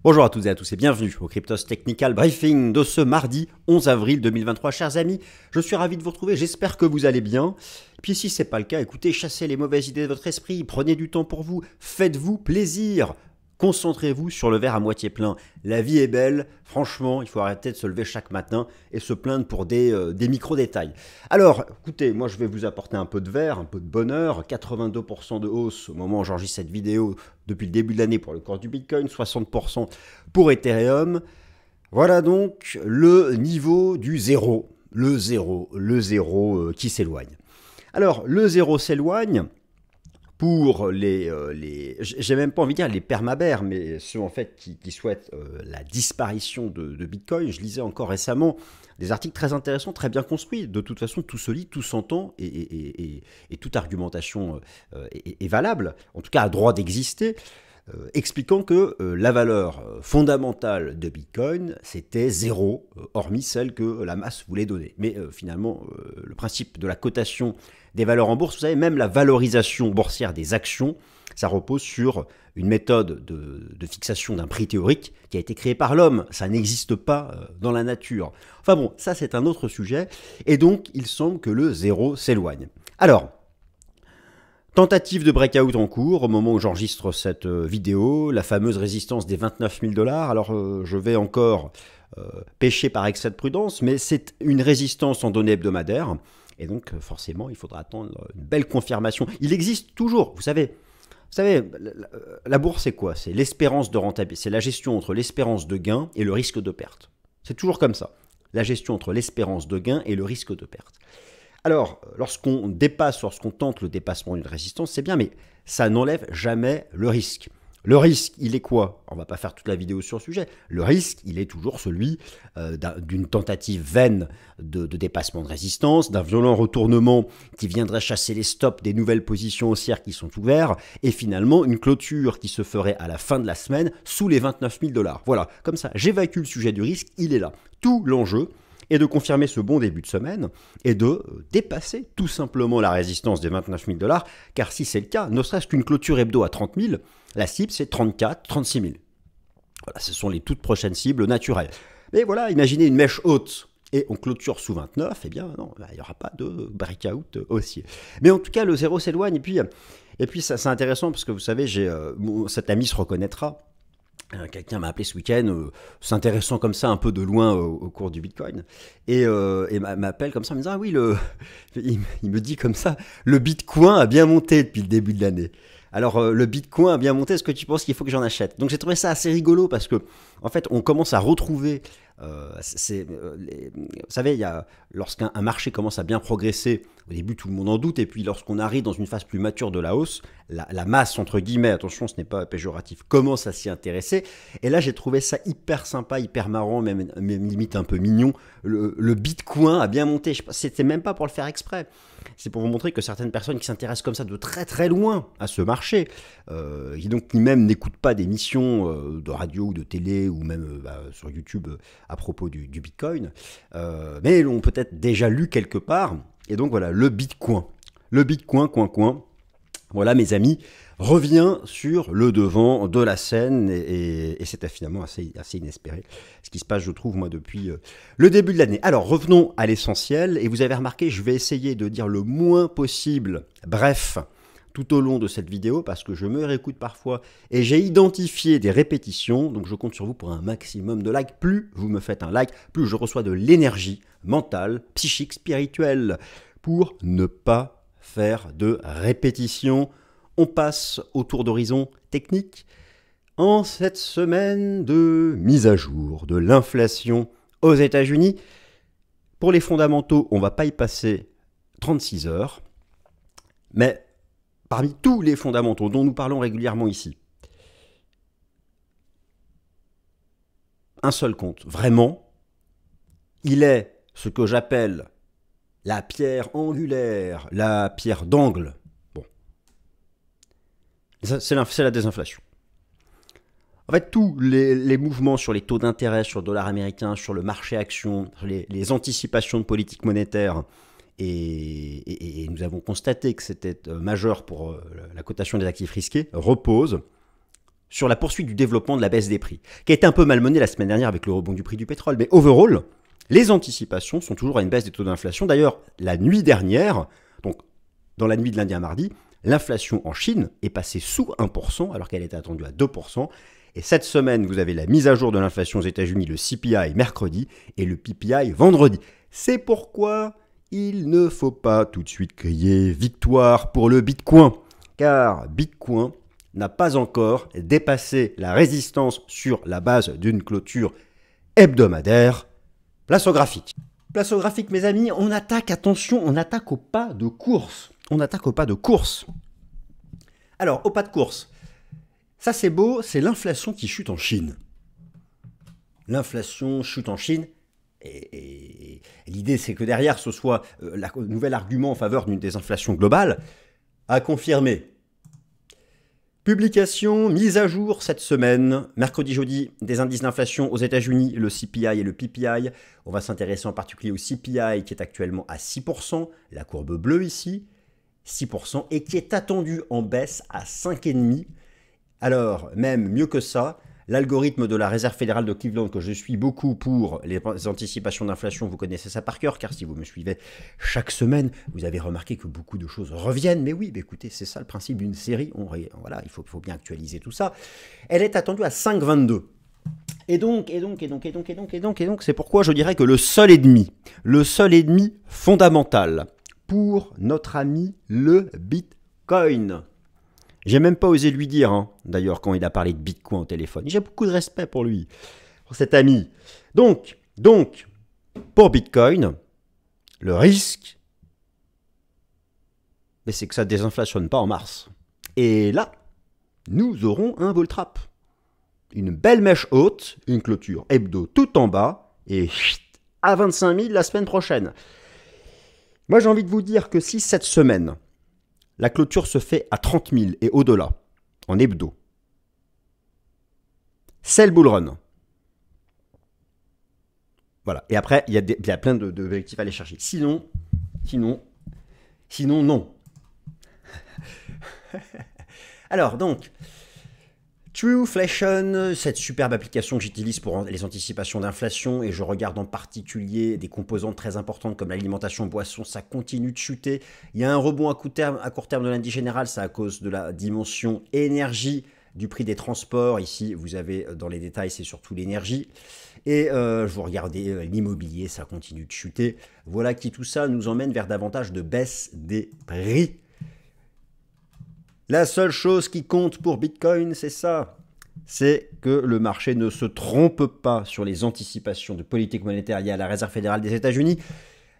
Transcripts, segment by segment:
Bonjour à toutes et à tous et bienvenue au Cryptos Technical Briefing de ce mardi 11 avril 2023. Chers amis, je suis ravi de vous retrouver, j'espère que vous allez bien. Puis si ce n'est pas le cas, écoutez, chassez les mauvaises idées de votre esprit, prenez du temps pour vous, faites-vous plaisir. Concentrez-vous sur le verre à moitié plein. La vie est belle, franchement, il faut arrêter de se lever chaque matin et se plaindre pour des micro-détails. Alors, écoutez, moi je vais vous apporter un peu de verre, un peu de bonheur. 82% de hausse au moment où j'enregistre cette vidéo depuis le début de l'année pour le cours du Bitcoin, 60% pour Ethereum. Voilà donc le niveau du zéro, le zéro qui s'éloigne. Alors, le zéro s'éloigne. Pour j'ai même pas envie de dire les permabères, mais ceux en fait qui souhaitent la disparition de Bitcoin. Je lisais encore récemment des articles très intéressants, très bien construits. De toute façon, tout se lit, tout s'entend et toute argumentation est valable, en tout cas a droit d'exister, expliquant que la valeur fondamentale de Bitcoin, c'était zéro, hormis celle que la masse voulait donner. Mais finalement, le principe de la cotation des valeurs en bourse, vous savez, même la valorisation boursière des actions, ça repose sur une méthode de fixation d'un prix théorique qui a été créée par l'homme. Ça n'existe pas dans la nature. Enfin bon, ça c'est un autre sujet. Et donc, il semble que le zéro s'éloigne. Alors, tentative de breakout en cours au moment où j'enregistre cette vidéo, la fameuse résistance des 29 000 $. Alors, je vais encore pêcher par excès de prudence, mais c'est une résistance en données hebdomadaires. Et donc, forcément, il faudra attendre une belle confirmation. Il existe toujours, vous savez, la bourse, c'est quoi? C'est l'espérance de rentabilité. C'est la gestion entre l'espérance de gain et le risque de perte. C'est toujours comme ça. La gestion entre l'espérance de gain et le risque de perte. Alors, lorsqu'on tente le dépassement d'une résistance, c'est bien, mais ça n'enlève jamais le risque. Le risque, il est quoi? On ne va pas faire toute la vidéo sur le sujet. Le risque, il est toujours celui d'une tentative vaine de dépassement de résistance, d'un violent retournement qui viendrait chasser les stops des nouvelles positions haussières qui sont ouvertes, et finalement une clôture qui se ferait à la fin de la semaine sous les 29 000 $. Voilà, comme ça, j'évacue le sujet du risque, il est là. Tout l'enjeu est de confirmer ce bon début de semaine et de dépasser tout simplement la résistance des 29 000 $, car si c'est le cas, ne serait-ce qu'une clôture hebdo à 30 000, la cible c'est 34, 36 000. Voilà, ce sont les toutes prochaines cibles naturelles. Mais voilà, imaginez une mèche haute et on clôture sous 29, eh bien non, il n'y aura pas de breakout haussier. Mais en tout cas, le zéro s'éloigne et puis ça, c'est intéressant parce que vous savez, cet ami se reconnaîtra. Quelqu'un m'a appelé ce week-end, s'intéressant comme ça un peu de loin au cours du Bitcoin, et m'appelle comme ça en me disant, ah oui, il me dit comme ça, le Bitcoin a bien monté depuis le début de l'année. Alors, le Bitcoin a bien monté, est-ce que tu penses qu'il faut que j'en achète? Donc j'ai trouvé ça assez rigolo parce que, en fait, on commence à retrouver, vous savez, lorsqu'un marché commence à bien progresser, au début tout le monde en doute, et puis lorsqu'on arrive dans une phase plus mature de la hausse, la masse, entre guillemets, attention, ce n'est pas péjoratif, commence à s'y intéresser. Et là, j'ai trouvé ça hyper sympa, hyper marrant, même limite un peu mignon. Le Bitcoin a bien monté. C'était même pas pour le faire exprès. C'est pour vous montrer que certaines personnes qui s'intéressent comme ça de très très loin à ce marché, qui donc même n'écoutent pas des missions de radio ou de télé ou même sur YouTube à propos du Bitcoin, mais l'ont peut-être déjà lu quelque part. Et donc voilà, le Bitcoin, coin. Voilà, mes amis, revient sur le devant de la scène et c'est finalement assez inespéré ce qui se passe, je trouve, moi, depuis le début de l'année. Alors, revenons à l'essentiel, et vous avez remarqué, je vais essayer de dire le moins possible, bref, tout au long de cette vidéo, parce que je me réécoute parfois et j'ai identifié des répétitions, donc je compte sur vous pour un maximum de likes. Plus vous me faites un like, plus je reçois de l'énergie mentale, psychique, spirituelle, pour ne pas faire de répétitions. On passe au tour d'horizon technique. En cette semaine de mise à jour de l'inflation aux États-Unis, pour les fondamentaux, on ne va pas y passer 36 heures, mais parmi tous les fondamentaux dont nous parlons régulièrement ici, un seul compte, vraiment, il est ce que j'appelle la pierre angulaire, la pierre d'angle. Bon, c'est la désinflation. En fait, tous les mouvements sur les taux d'intérêt, sur le dollar américain, sur le marché action, sur les anticipations de politique monétaire, et nous avons constaté que c'était majeur pour la cotation des actifs risqués, reposent sur la poursuite du développement de la baisse des prix, qui a été un peu malmenée la semaine dernière avec le rebond du prix du pétrole. Mais overall, les anticipations sont toujours à une baisse des taux d'inflation. D'ailleurs, la nuit dernière, donc dans la nuit de lundi à mardi, l'inflation en Chine est passée sous 1%, alors qu'elle était attendue à 2%. Et cette semaine, vous avez la mise à jour de l'inflation aux États-Unis, le CPI mercredi et le PPI vendredi. C'est pourquoi il ne faut pas tout de suite crier victoire pour le Bitcoin, car Bitcoin n'a pas encore dépassé la résistance sur la base d'une clôture hebdomadaire. Place au graphique. Place au graphique, mes amis, on attaque, attention, on attaque au pas de course. On attaque au pas de course. Alors, au pas de course, ça c'est beau, c'est l'inflation qui chute en Chine. L'inflation chute en Chine, et l'idée c'est que derrière ce soit le nouvel argument en faveur d'une désinflation globale, à confirmer. Publication, mise à jour cette semaine, mercredi-jeudi, des indices d'inflation aux États-Unis, le CPI et le PPI. On va s'intéresser en particulier au CPI qui est actuellement à 6%, la courbe bleue ici, 6%, et qui est attendu en baisse à 5,5%. Alors, même mieux que ça, l'algorithme de la Réserve fédérale de Cleveland, que je suis beaucoup pour les anticipations d'inflation, vous connaissez ça par cœur, car si vous me suivez chaque semaine, vous avez remarqué que beaucoup de choses reviennent. Mais oui, écoutez, c'est ça le principe d'une série. Voilà, il faut bien actualiser tout ça. Elle est attendue à 5,22. Et donc, c'est pourquoi je dirais que le seul ennemi fondamental pour notre ami le Bitcoin. J'ai même pas osé lui dire, d'ailleurs, quand il a parlé de Bitcoin au téléphone. J'ai beaucoup de respect pour lui, pour cet ami. Donc, pour Bitcoin, le risque, c'est que ça ne désinflationne pas en mars. Et là, nous aurons un bull trap. Une belle mèche haute, une clôture hebdo tout en bas, et à 25 000 la semaine prochaine. Moi, j'ai envie de vous dire que si cette semaine, la clôture se fait à 30 000 et au-delà, en hebdo, c'est le bull run. Voilà. Et après, il y a plein de véritifs à aller chercher. Sinon, non. Alors, donc, Trueflation, cette superbe application que j'utilise pour les anticipations d'inflation, et je regarde en particulier des composantes très importantes comme l'alimentation, boisson, ça continue de chuter. Il y a un rebond à court terme de l'indice général, c'est à cause de la dimension énergie du prix des transports. Ici, vous avez dans les détails, c'est surtout l'énergie. Et vous regardez l'immobilier, ça continue de chuter. Voilà qui tout ça nous emmène vers davantage de baisse des prix. La seule chose qui compte pour Bitcoin, c'est ça. C'est que le marché ne se trompe pas sur les anticipations de politique monétaire liées à la Réserve fédérale des États-Unis.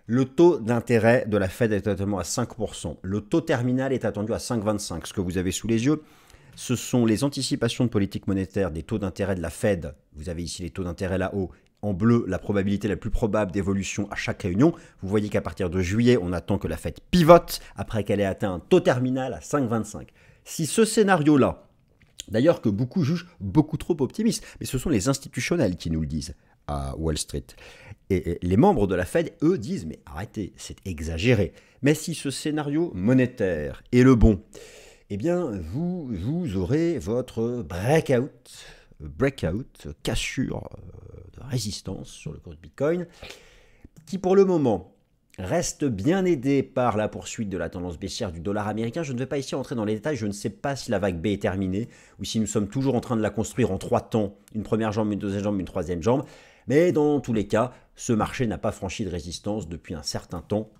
Le taux d'intérêt de la Fed est actuellement à 5%. Le taux terminal est attendu à 5,25. Ce que vous avez sous les yeux, ce sont les anticipations de politique monétaire des taux d'intérêt de la Fed. Vous avez ici les taux d'intérêt là-haut. En bleu, la probabilité la plus probable d'évolution à chaque réunion. Vous voyez qu'à partir de juillet, on attend que la Fed pivote après qu'elle ait atteint un taux terminal à 5,25. Si ce scénario-là, d'ailleurs que beaucoup jugent beaucoup trop optimiste, mais ce sont les institutionnels qui nous le disent à Wall Street. Et les membres de la Fed, eux, disent « mais arrêtez, c'est exagéré ». Mais si ce scénario monétaire est le bon, eh bien, vous aurez votre breakout, cassure de résistance sur le cours de Bitcoin, qui pour le moment reste bien aidé par la poursuite de la tendance baissière du dollar américain. Je ne vais pas ici entrer dans les détails, je ne sais pas si la vague B est terminée ou si nous sommes toujours en train de la construire en 3 temps, une première jambe, une deuxième jambe, une troisième jambe. Mais dans tous les cas, ce marché n'a pas franchi de résistance depuis un certain temps.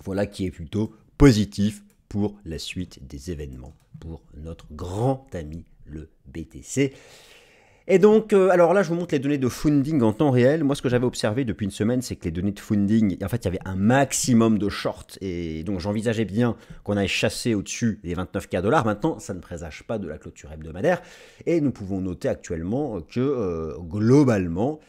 Voilà qui est plutôt positif pour la suite des événements, pour notre grand ami le BTC. Et donc, alors là, je vous montre les données de funding en temps réel. Moi, ce que j'avais observé depuis une semaine, c'est que les données de funding, en fait, il y avait un maximum de shorts. Et donc, j'envisageais bien qu'on aille chasser au-dessus des 29K $. Maintenant, ça ne présage pas de la clôture hebdomadaire. Et nous pouvons noter actuellement que, globalement,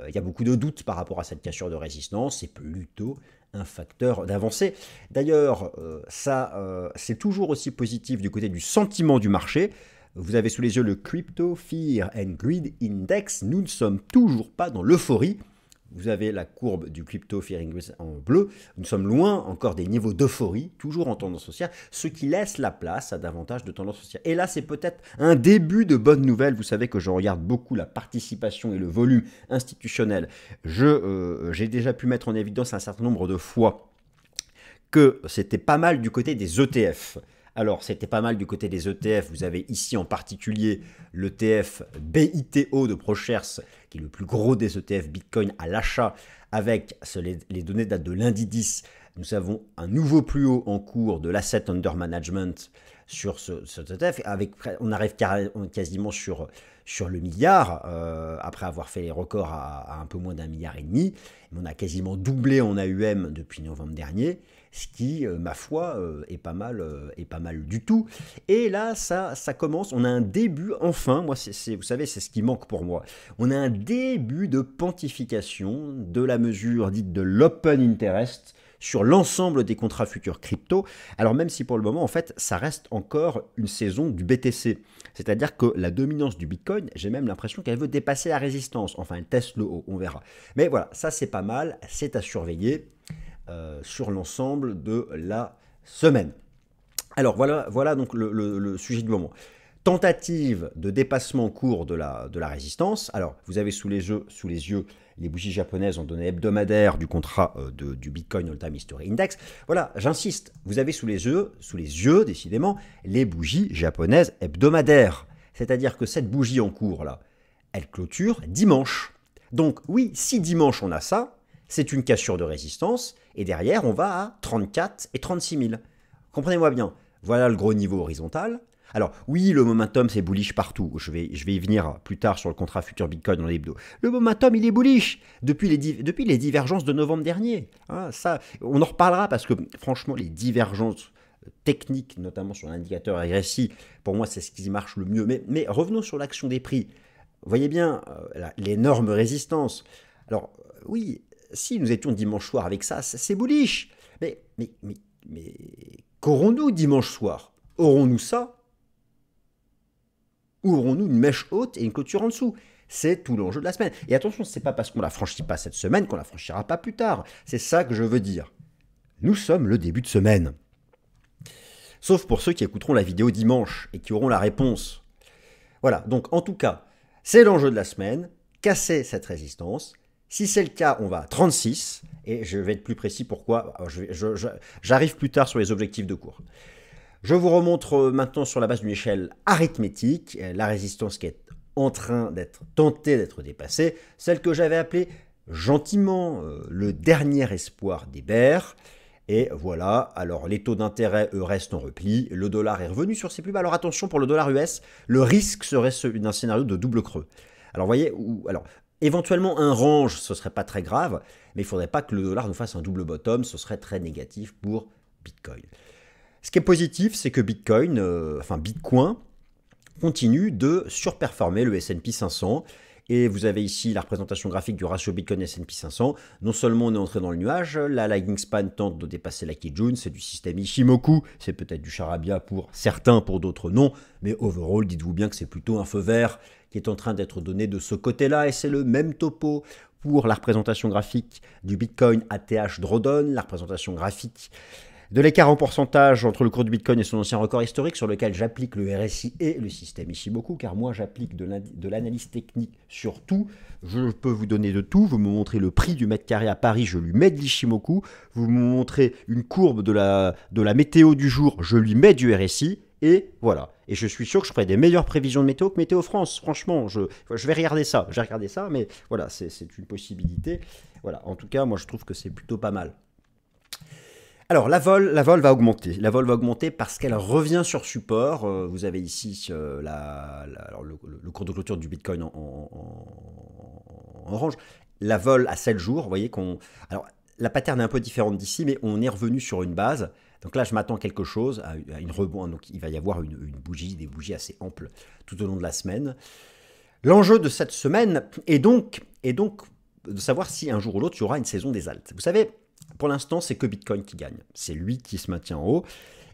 il y a beaucoup de doutes par rapport à cette cassure de résistance. C'est plutôt un facteur d'avancée. D'ailleurs, c'est toujours aussi positif du côté du sentiment du marché. Vous avez sous les yeux le Crypto Fear and Greed Index. Nous ne sommes toujours pas dans l'euphorie. vous avez la courbe du crypto fear index en bleu. Nous sommes loin encore des niveaux d'euphorie, toujours en tendance haussière, ce qui laisse la place à davantage de tendance haussière. Et là, c'est peut-être un début de bonne nouvelle. Vous savez que je regarde beaucoup la participation et le volume institutionnel. J'ai déjà pu mettre en évidence un certain nombre de fois que c'était pas mal du côté des ETF. Alors, c'était pas mal du côté des ETF. Vous avez ici en particulier l'ETF BITO de ProShares, qui est le plus gros des ETF Bitcoin à l'achat, avec les données datent de lundi 10. Nous avons un nouveau plus haut en cours de l'asset under management sur ce ETF. On arrive quasiment sur le milliard, après avoir fait les records à un peu moins d'1,5 milliard. On a quasiment doublé en AUM depuis novembre dernier. Ce qui, ma foi, est pas mal du tout. Et là, ça commence, on a un début, enfin, moi, vous savez, c'est ce qui manque pour moi. On a un début de pontification de la mesure dite de l'open interest sur l'ensemble des contrats futurs crypto. Alors même si pour le moment, en fait, ça reste encore une saison du BTC. C'est-à-dire que la dominance du Bitcoin, j'ai même l'impression qu'elle veut dépasser la résistance. Enfin, elle teste le haut, on verra. Mais voilà, ça c'est pas mal, c'est à surveiller. Sur l'ensemble de la semaine. Alors voilà donc le sujet du moment. Tentative de dépassement en cours de la résistance. Alors vous avez sous les yeux les bougies japonaises en données hebdomadaires du contrat du Bitcoin All Time History Index. Voilà, j'insiste, vous avez sous les yeux décidément les bougies japonaises hebdomadaires. C'est-à-dire que cette bougie en cours là, elle clôture dimanche. Donc oui, si dimanche on a ça, c'est une cassure de résistance, et derrière, on va à 34 et 36 000. Comprenez-moi bien, voilà le gros niveau horizontal. Alors oui, le momentum, c'est bullish partout. Je vais y venir plus tard sur le contrat futur Bitcoin dans l'hebdo. Le momentum, il est bullish depuis les divergences de novembre dernier. Hein, ça, on en reparlera parce que franchement, les divergences techniques, notamment sur l'indicateur RSI, pour moi, c'est ce qui marche le mieux. Mais revenons sur l'action des prix. Vous voyez bien l'énorme résistance. Alors oui, si nous étions dimanche soir avec ça, c'est bullish. Mais qu'aurons-nous dimanche soir? Aurons-nous ça? Ou aurons-nous une mèche haute et une clôture en dessous? C'est tout l'enjeu de la semaine. Et attention, ce n'est pas parce qu'on ne la franchit pas cette semaine qu'on ne la franchira pas plus tard. C'est ça que je veux dire. Nous sommes le début de semaine. Sauf pour ceux qui écouteront la vidéo dimanche et qui auront la réponse. Voilà, donc en tout cas, c'est l'enjeu de la semaine. Casser cette résistance. Si c'est le cas, on va à 36, et je vais être plus précis pourquoi. J'arrive plus tard sur les objectifs de cours. Je vous remontre maintenant sur la base d'une échelle arithmétique, la résistance qui est en train d'être tentée d'être dépassée, celle que j'avais appelée gentiment le dernier espoir des bears. Et voilà, alors les taux d'intérêt, eux, restent en repli, le dollar est revenu sur ses plus bas. Alors attention, pour le dollar US, le risque serait d'un scénario de double creux. Alors vous voyez, éventuellement, un range, ce ne serait pas très grave, mais il ne faudrait pas que le dollar nous fasse un double bottom, ce serait très négatif pour Bitcoin. Ce qui est positif, c'est que Bitcoin continue de surperformer le S&P 500. Et vous avez ici la représentation graphique du ratio Bitcoin S&P 500. Non seulement on est entré dans le nuage, la lagging span tente de dépasser la Kijun, c'est du système Ishimoku, c'est peut-être du charabia pour certains, pour d'autres non, mais overall, dites-vous bien que c'est plutôt un feu vert qui est en train d'être donné de ce côté-là, et c'est le même topo pour la représentation graphique du Bitcoin ATH Drawdown, la représentation graphique de l'écart en pourcentage entre le cours du Bitcoin et son ancien record historique sur lequel j'applique le RSI et le système Ishimoku, car moi j'applique de l'analyse technique sur tout. Je peux vous donner de tout, vous me montrez le prix du mètre carré à Paris, je lui mets de l'Ishimoku, vous me montrez une courbe de la météo du jour, je lui mets du RSI, et voilà. Et je suis sûr que je ferai des meilleures prévisions de météo que Météo France, franchement, je vais regarder ça, mais voilà, c'est une possibilité. Voilà, en tout cas, moi je trouve que c'est plutôt pas mal. Alors, la vol va augmenter. La vol va augmenter parce qu'elle revient sur support. Vous avez ici le cours de clôture du Bitcoin en orange. La vol à 7 jours, vous voyez qu'on... Alors, la pattern est un peu différente d'ici, mais on est revenu sur une base. Donc là, je m'attends à quelque chose, à une rebond. Donc, il va y avoir des bougies assez amples tout au long de la semaine. L'enjeu de cette semaine est donc de savoir si un jour ou l'autre, il y aura une saison des altes. Vous savez... Pour l'instant, c'est que Bitcoin qui gagne. C'est lui qui se maintient en haut.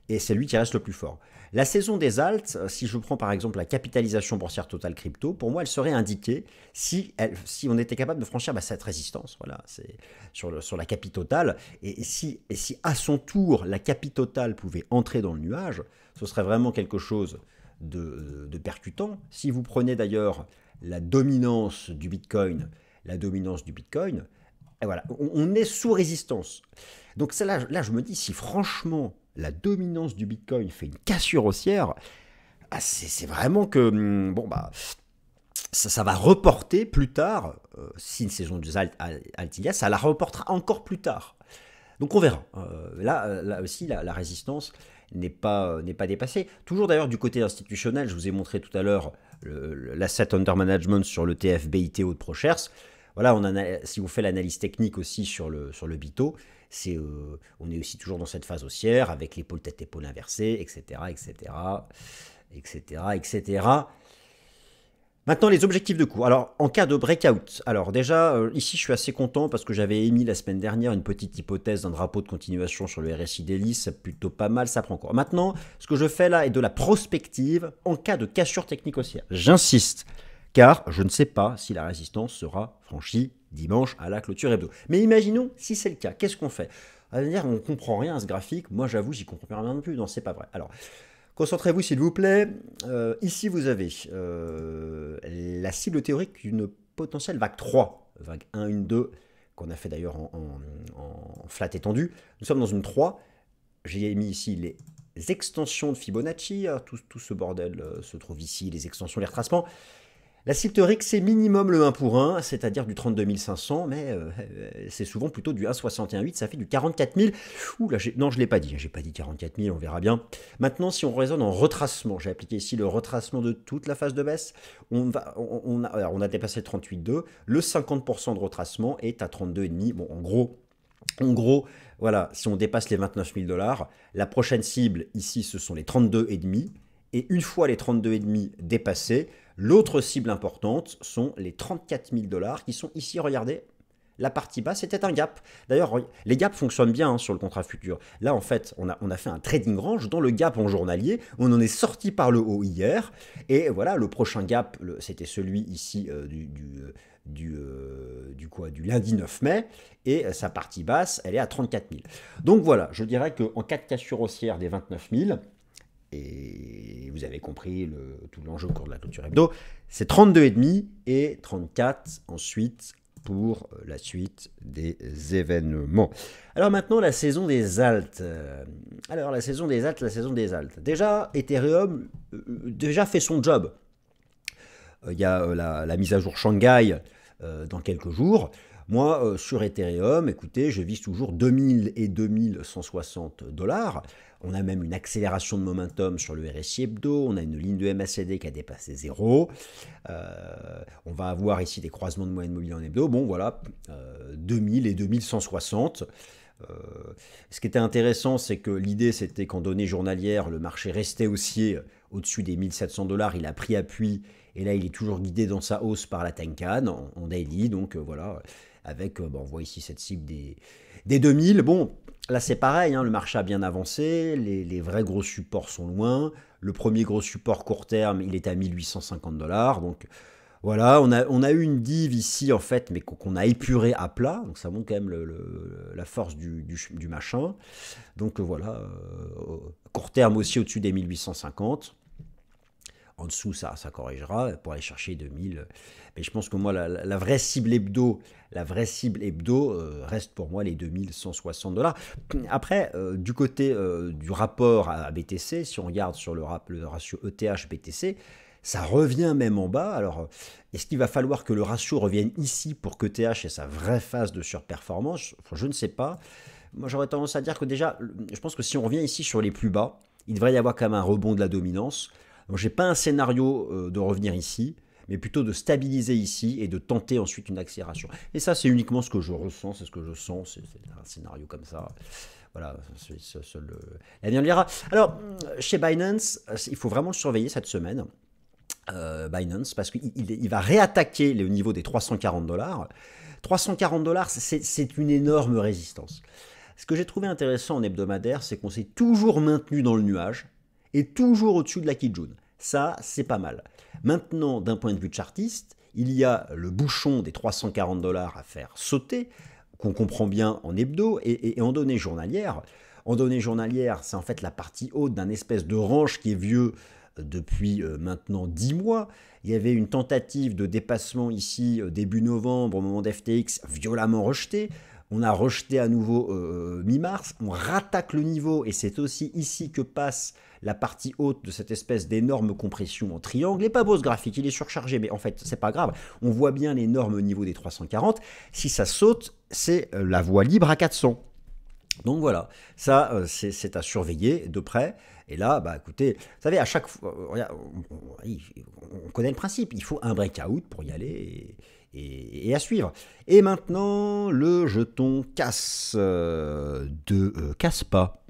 et c'est lui qui reste le plus fort. La saison des alts, si je prends par exemple la capitalisation boursière totale crypto, pour moi elle serait indiquée si on était capable de franchir cette résistance, voilà, c'est sur la capi totale, et si à son tour la capi totale pouvait entrer dans le nuage, ce serait vraiment quelque chose de percutant. Si vous prenez d'ailleurs la dominance du Bitcoin, et voilà, on est sous résistance. Donc ça, là, je me dis, si franchement la dominance du Bitcoin fait une cassure haussière, c'est vraiment que ça va reporter plus tard, si une saison de alt il y a, ça la reportera encore plus tard. Donc on verra. Là aussi, la résistance n'est pas dépassée. Toujours d'ailleurs du côté institutionnel, je vous ai montré tout à l'heure l'asset under management sur le TF BITO de ProShares. Voilà, si on fait l'analyse technique aussi sur le BITO, on est aussi toujours dans cette phase haussière avec l'épaule tête-épaule inversée, etc., etc., etc., etc. Maintenant, les objectifs de cours. Alors, en cas de breakout, alors déjà, ici, je suis assez content parce que j'avais émis la semaine dernière une petite hypothèse d'un drapeau de continuation sur le RSI Daily. C'est plutôt pas mal, ça prend encore. Maintenant, ce que je fais là est de la prospective en cas de cassure technique haussière. J'insiste, car je ne sais pas si la résistance sera franchie dimanche à la clôture hebdo. Mais imaginons si c'est le cas, qu'est-ce qu'on fait? On va dire, on ne comprend rien à ce graphique. Moi, j'avoue, j'y comprends rien non plus. Non, c'est pas vrai. Alors, concentrez-vous s'il vous plaît. Ici, vous avez la cible théorique d'une potentielle vague 3, vague 1, 1, 2, qu'on a fait d'ailleurs en flat étendu. Nous sommes dans une 3. J'ai mis ici les extensions de Fibonacci. Tout ce bordel se trouve ici, les extensions, les retracements. La cible théorique, c'est minimum le 1 pour 1, c'est-à-dire du 32 500, mais c'est souvent plutôt du 1,61,8, ça fait du 44 000. Ouh, là, non, je ne l'ai pas dit, j'ai pas dit 44 000, on verra bien. Maintenant, si on raisonne en retracement, j'ai appliqué ici le retracement de toute la phase de baisse, on a dépassé 38,2, le 50% de retracement est à 32,5. Bon, en gros, voilà, si on dépasse les 29 000 $, la prochaine cible, ici, ce sont les 32,5, et une fois les 32,5 dépassés, l'autre cible importante sont les 34 000 $ qui sont ici, regardez, la partie basse c'était un gap. D'ailleurs, les gaps fonctionnent bien sur le contrat futur. Là, en fait, on a fait un trading range dans le gap en journalier. On en est sorti par le haut hier. Et voilà, le prochain gap, c'était celui ici du lundi 9 mai. Et sa partie basse, elle est à 34 000. Donc voilà, je dirais qu'en cas de cassure haussière des 29 000, et vous avez compris tout l'enjeu au cours de la clôture hebdo, c'est 32,5 et 34 ensuite pour la suite des événements. Alors maintenant, la saison des alts. La saison des alts. Déjà, Ethereum fait son job. Il y a la mise à jour Shanghai dans quelques jours. Moi, sur Ethereum, écoutez, je vise toujours 2000 et 2160 $. On a même une accélération de momentum sur le RSI hebdo. On a une ligne de MACD qui a dépassé 0. On va avoir ici des croisements de moyenne mobile en hebdo. Bon, voilà, 2000 et 2160. Ce qui était intéressant, c'est que l'idée, c'était qu'en données journalières, le marché restait haussier au-dessus des 1700 $. Il a pris appui. Et là, il est toujours guidé dans sa hausse par la Tenkan en daily. Donc voilà, avec, on voit ici cette cible des 2000. Bon, là c'est pareil, le marché a bien avancé. Les vrais gros supports sont loin. Le premier gros support court terme, il est à 1850 $. Donc voilà, on a eu une div ici en fait, mais qu'on a épuré à plat. Donc ça montre quand même la force du machin. Donc voilà, court terme aussi au-dessus des 1850. En dessous, ça corrigera pour aller chercher 2000. Mais je pense que moi, la vraie cible hebdo, reste pour moi les 2160 $. Après, du côté du rapport à BTC, si on regarde sur le ratio ETH-BTC, ça revient même en bas. Alors, est-ce qu'il va falloir que le ratio revienne ici pour que ETH ait sa vraie phase de surperformance? Je ne sais pas. Moi, j'aurais tendance à dire que déjà, je pense que si on revient ici sur les plus bas, il devrait y avoir quand même un rebond de la dominance. Donc, je n'ai pas un scénario de revenir ici, mais plutôt de stabiliser ici et de tenter ensuite une accélération. Et ça, c'est uniquement ce que je ressens, c'est ce que je sens, c'est un scénario comme ça. Voilà, l'avenir le dira. Alors, chez Binance, il faut vraiment le surveiller cette semaine. Binance, parce qu'il va réattaquer le niveau des 340 $. 340 $, c'est une énorme résistance. Ce que j'ai trouvé intéressant en hebdomadaire, c'est qu'on s'est toujours maintenu dans le nuage et toujours au-dessus de la Kijun. Ça, c'est pas mal. Maintenant, d'un point de vue chartiste, il y a le bouchon des 340 $ à faire sauter, qu'on comprend bien en hebdo et en données journalières. En données journalières, c'est en fait la partie haute d'un espèce de range qui est vieux depuis maintenant 10 mois. Il y avait une tentative de dépassement ici début novembre au moment d'FTX, violemment rejetée. On a rejeté à nouveau mi-mars, on rattaque le niveau et c'est aussi ici que passe la partie haute de cette espèce d'énorme compression en triangle. Il n'est pas beau ce graphique, il est surchargé, mais en fait c'est pas grave. On voit bien l'énorme niveau des 340. Si ça saute, c'est la voie libre à 400. Donc voilà, ça c'est à surveiller de près. Et là, bah écoutez, vous savez, à chaque fois, on connaît le principe, il faut un breakout pour y aller et à suivre. Et maintenant, le jeton casse de Kaspa.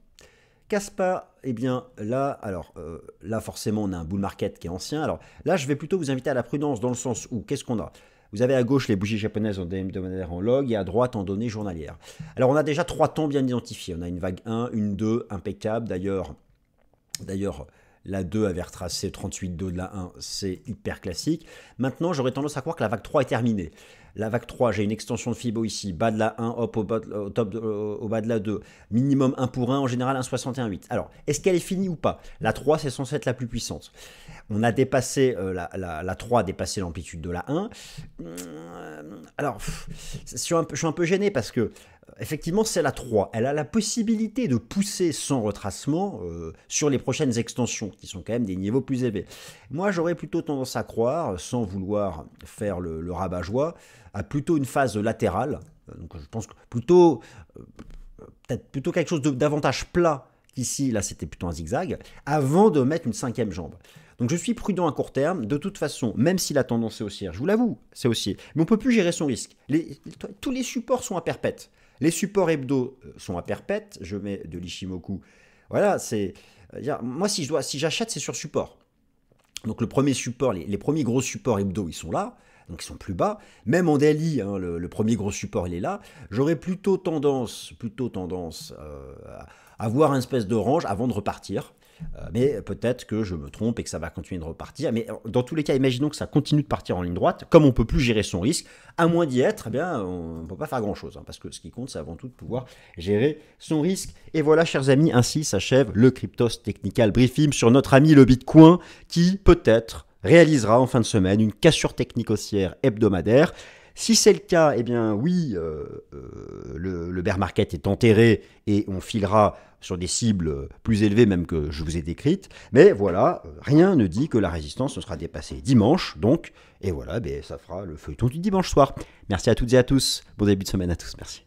Kaspa, eh bien là, alors là forcément on a un bull market qui est ancien. Alors là, je vais plutôt vous inviter à la prudence dans le sens où, qu'est-ce qu'on a ? Vous avez à gauche les bougies japonaises en DM hebdomadaire en log et à droite en données journalières. Alors on a déjà 3 temps bien identifiés. On a une vague 1, une 2, impeccable. D'ailleurs, la 2 avait retracé 38,2 de la 1, c'est hyper classique. Maintenant, j'aurais tendance à croire que la vague 3 est terminée. La vague 3, j'ai une extension de Fibo ici, bas de la 1, hop au bas de la 2, minimum 1 pour 1, en général 1,61,8. Alors, est-ce qu'elle est finie ou pas? La 3, c'est censé être la plus puissante. On a dépassé, la 3 a dépassé l'amplitude de la 1. Alors, je suis un peu gêné parce que, effectivement, c'est la 3. Elle a la possibilité de pousser sans retracement sur les prochaines extensions, qui sont quand même des niveaux plus élevés. Moi, j'aurais plutôt tendance à croire, sans vouloir faire le rabat-joie, à plutôt une phase latérale. Donc, je pense que peut-être plutôt quelque chose davantage plat qu'ici, là, c'était plutôt un zigzag, avant de mettre une 5e jambe. Donc je suis prudent à court terme, de toute façon, même si la tendance est haussière, je vous l'avoue, c'est haussier, mais on ne peut plus gérer son risque. Tous les supports sont à perpète. Les supports hebdo sont à perpète, je mets de l'Ishimoku. Voilà, moi si j'achète, c'est sur support. Donc le premier support, les premiers gros supports hebdo, ils sont là, donc ils sont plus bas. Même en daily, hein, le premier gros support, il est là. J'aurais plutôt tendance à avoir une espèce de range avant de repartir. Mais peut-être que je me trompe et que ça va continuer de repartir. Mais dans tous les cas, imaginons que ça continue de partir en ligne droite. Comme on ne peut plus gérer son risque, à moins d'y être, eh bien, on ne peut pas faire grand-chose. Parce que ce qui compte, c'est avant tout de pouvoir gérer son risque. Et voilà, chers amis, ainsi s'achève le Cryptos Technical Briefing sur notre ami le Bitcoin qui, peut-être, réalisera en fin de semaine une cassure technique haussière hebdomadaire. Si c'est le cas, eh bien oui, le bear market est enterré et on filera sur des cibles plus élevées même que je vous ai décrites. Mais voilà, rien ne dit que la résistance ne sera dépassée dimanche. Donc, et voilà, ça fera le feuilleton du dimanche soir. Merci à toutes et à tous. Bon début de semaine à tous. Merci.